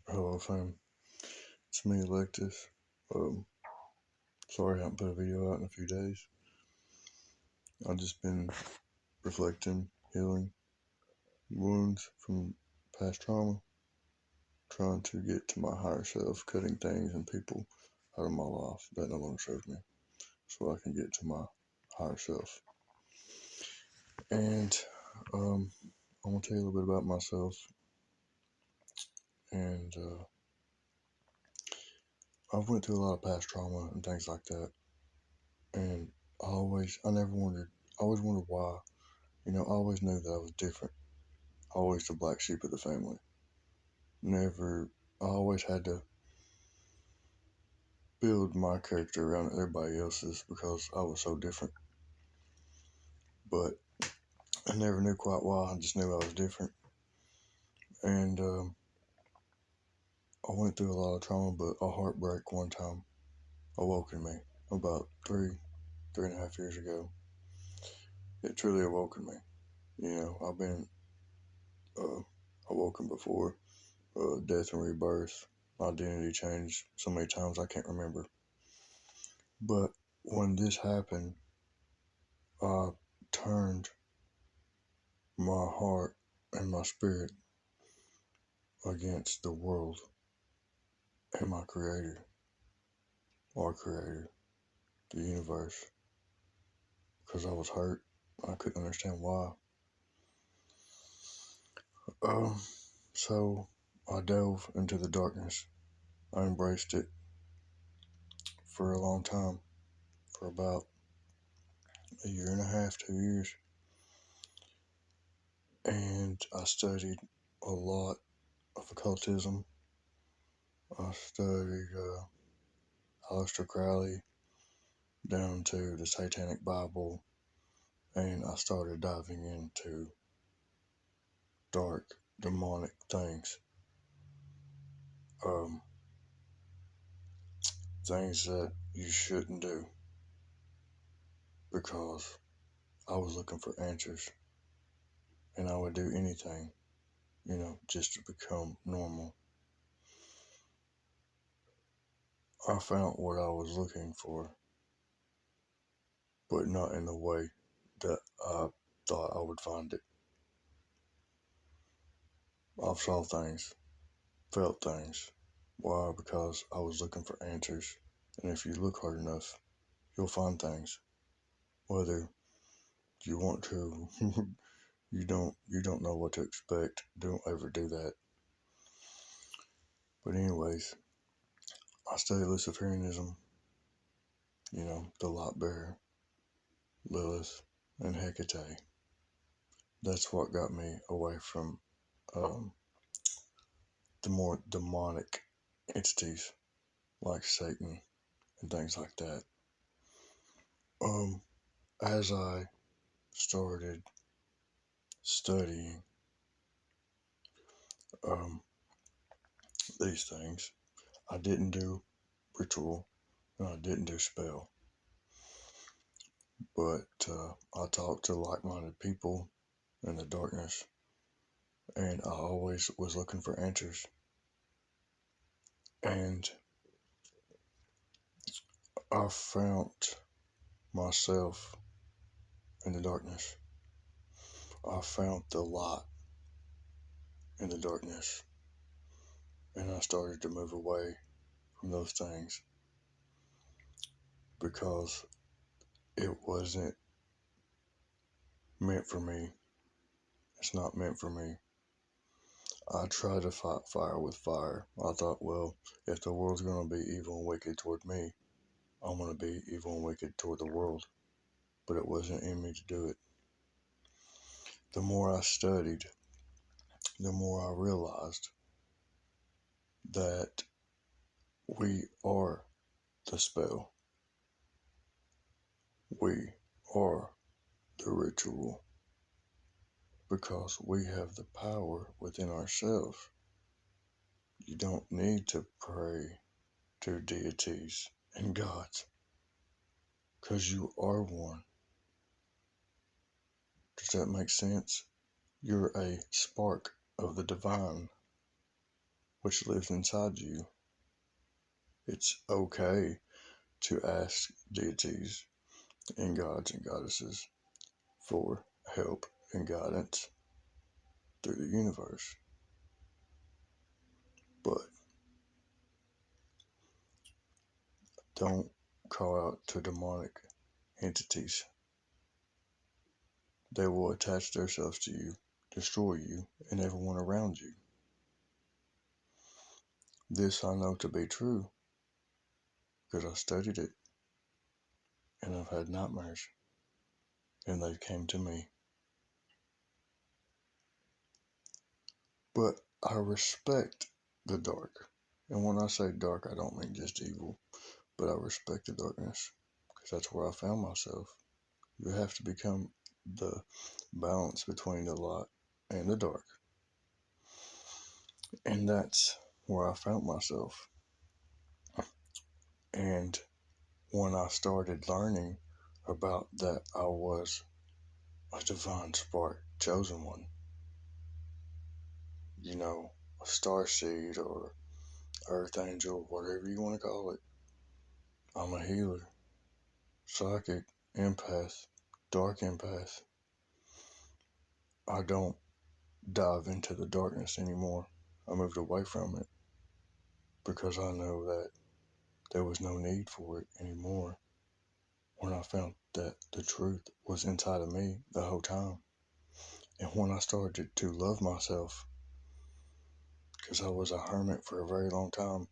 Hello, fam. It's me, Electus. Um, Sorry I haven't put a video out in a few days. I've just been reflecting, healing wounds from past trauma, trying to get to my higher self, cutting things and people out of my life that no longer serve me, so I can get to my higher self. And I'm gonna tell you a little bit about myself. And I've went through a lot of past trauma and things like that. And I never wondered. I always wondered why. I always knew that I was different. Always the black sheep of the family. Never, I always had to build my character around everybody else's because I was so different. But I never knew quite why. I just knew I was different. And I went through a lot of trauma, but a heartbreak one time awoke in me about 3.5 years ago. It truly awoke in me. I've been uh, awoken before. Death and rebirth, identity change so many times I can't remember. But when this happened, I turned my heart and my spirit against the world and my creator, our creator, the universe, because I was hurt. I couldn't understand why. Um, so I dove into the darkness. I embraced it for a long time, for about a year and a half, 2 years. And I studied a lot of occultism. I studied Aleister Crowley down to the Satanic Bible, and I started diving into dark, demonic things. Um, Things that you shouldn't do because I was looking for answers and I would do anything, just to become normal. I found what I was looking for, but not in the way that I thought I would find it. I've saw things, felt things. Why? Because I was looking for answers. And if you look hard enough, you'll find things. Whether you want to, you don't know what to expect. Don't ever do that. But anyways, I studied Luciferianism, the Light Bearer, Lilith, and Hecate. That's what got me away from um, the more demonic entities like Satan and things like that. As I started studying um, these things, I didn't do ritual and I didn't do spell, but I talked to like-minded people in the darkness, and I always was looking for answers. And I found myself in the darkness. I found the light in the darkness, and I started to move away from those things because it wasn't meant for me. It's not meant for me. I tried to fight fire with fire. I thought, well, if the world's going to be evil and wicked toward me, I'm going to be evil and wicked toward the world. But it wasn't in me to do it. The more I studied, the more I realized that we are the spell. We are the ritual because we have the power within ourselves. You don't need to pray to deities and gods because you are one. Does that make sense? You're a spark of the divine which lives inside you. It's okay to ask deities and gods and goddesses for help and guidance through the universe. But don't call out to demonic entities. They will attach themselves to you, destroy you, and everyone around you. This I know to be true because I studied it and I've had nightmares and they came to me. But I respect the dark. And when I say dark, I don't mean just evil, but I respect the darkness because that's where I found myself. You have to become the balance between the light and the dark. And that's where I found myself. And when I started learning about that, I was a divine spark, chosen one, a star seed or earth angel, whatever you want to call it. I'm a healer, psychic, empath, dark empath. I don't dive into the darkness anymore. I moved away from it because I know that there was no need for it anymore when I found that the truth was inside of me the whole time. And when I started to love myself, because I was a hermit for a very long time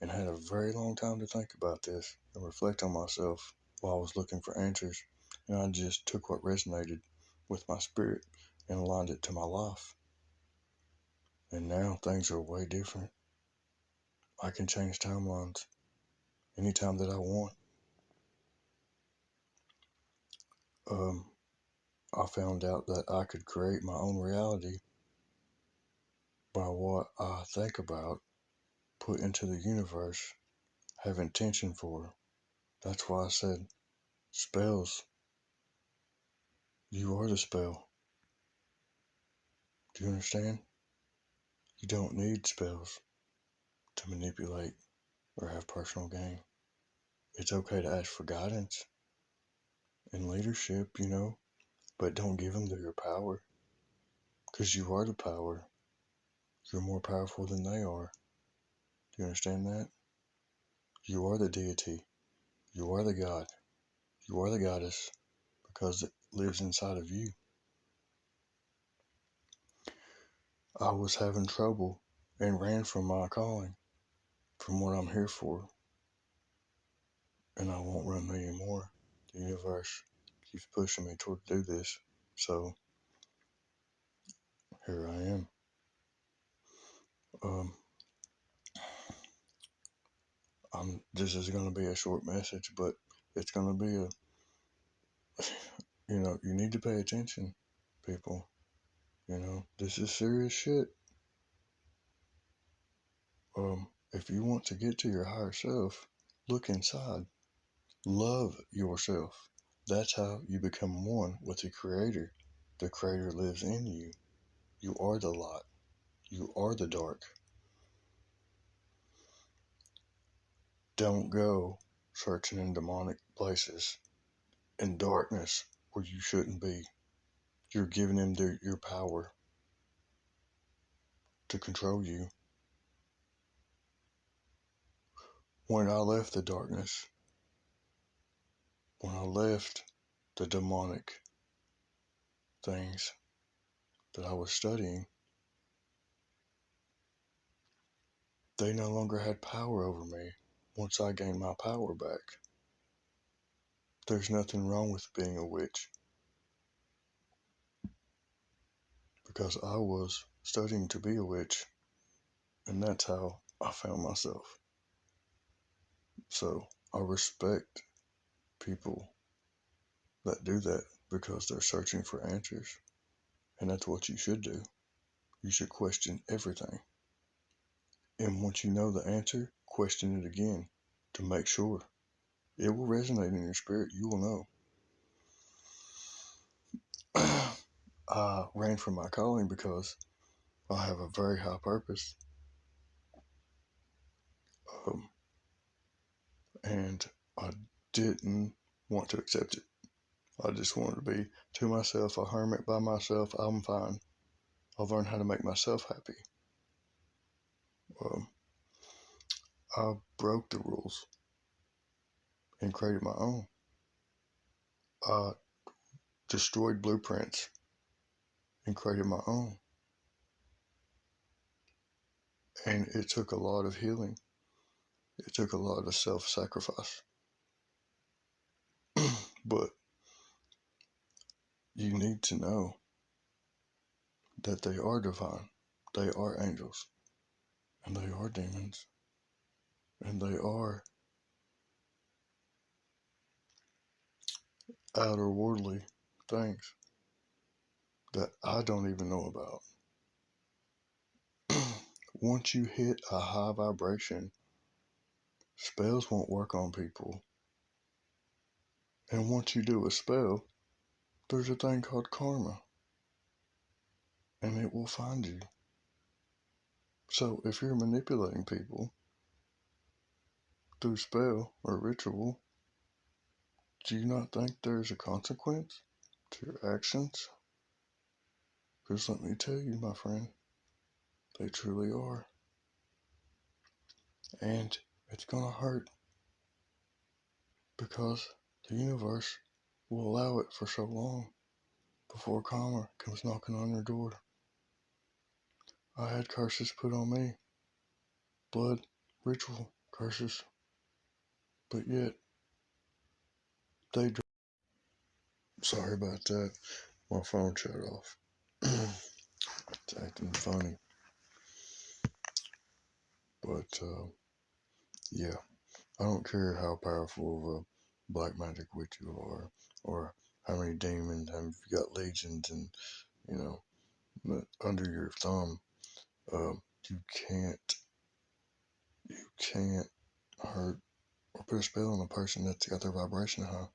and had a very long time to think about this and reflect on myself while I was looking for answers. And I just took what resonated with my spirit and aligned it to my life. And now things are way different. I can change timelines anytime that I want. I found out that I could create my own reality by what I think about, put into the universe, have intention for. That's why I said spells. You are the spell. Do you understand? You don't need spells to manipulate or have personal gain. It's okay to ask for guidance and leadership, but don't give them your power because you are the power. You're more powerful than they are. Do you understand that? You are the deity. You are the God. You are the goddess because it lives inside of you. I was having trouble and ran from my calling, from what I'm here for, and I won't run anymore. The universe keeps pushing me toward to do this, so here I am. Um, this is going to be a short message, but it's going to be you need to pay attention, people. This is serious shit. If you want to get to your higher self, look inside. Love yourself. That's how you become one with the Creator. The Creator lives in you. You are the light. You are the dark. Don't go searching in demonic places in darkness where you shouldn't be. You're giving them your power to control you. When I left the darkness, when I left the demonic things that I was studying, they no longer had power over me once I gained my power back. There's nothing wrong with being a witch because I was studying to be a witch, and that's how I found myself. So I respect people that do that because they're searching for answers, and that's what you should do. You should question everything. And once you know the answer, question it again to make sure. It will resonate in your spirit. You will know. I ran from my calling because I have a very high purpose. Um, and I didn't want to accept it. I just wanted to be to myself, a hermit by myself. I'm fine. I've learned how to make myself happy. Um, I broke the rules and created my own. I destroyed blueprints and created my own. And it took a lot of healing. It took a lot of self sacrifice. But you need to know that they are divine. They are angels. And they are demons. And they are outer worldly things that I don't even know about. Once you hit a high vibration, spells won't work on people. And once you do a spell, there's a thing called karma, and it will find you. So if you're manipulating people through spell or ritual, do you not think there's a consequence to your actions? Because let me tell you, my friend, they truly are. And it's gonna hurt because the universe will allow it for so long before karma comes knocking on your door. I had curses put on me, blood, ritual curses, but yet they. Sorry about that. My phone shut off. It's acting funny, but yeah, I don't care how powerful of a black magic witch you are, or how many demons have you got legions and you know under your thumb. You can't hurt or put a spell on a person that's got their vibration high.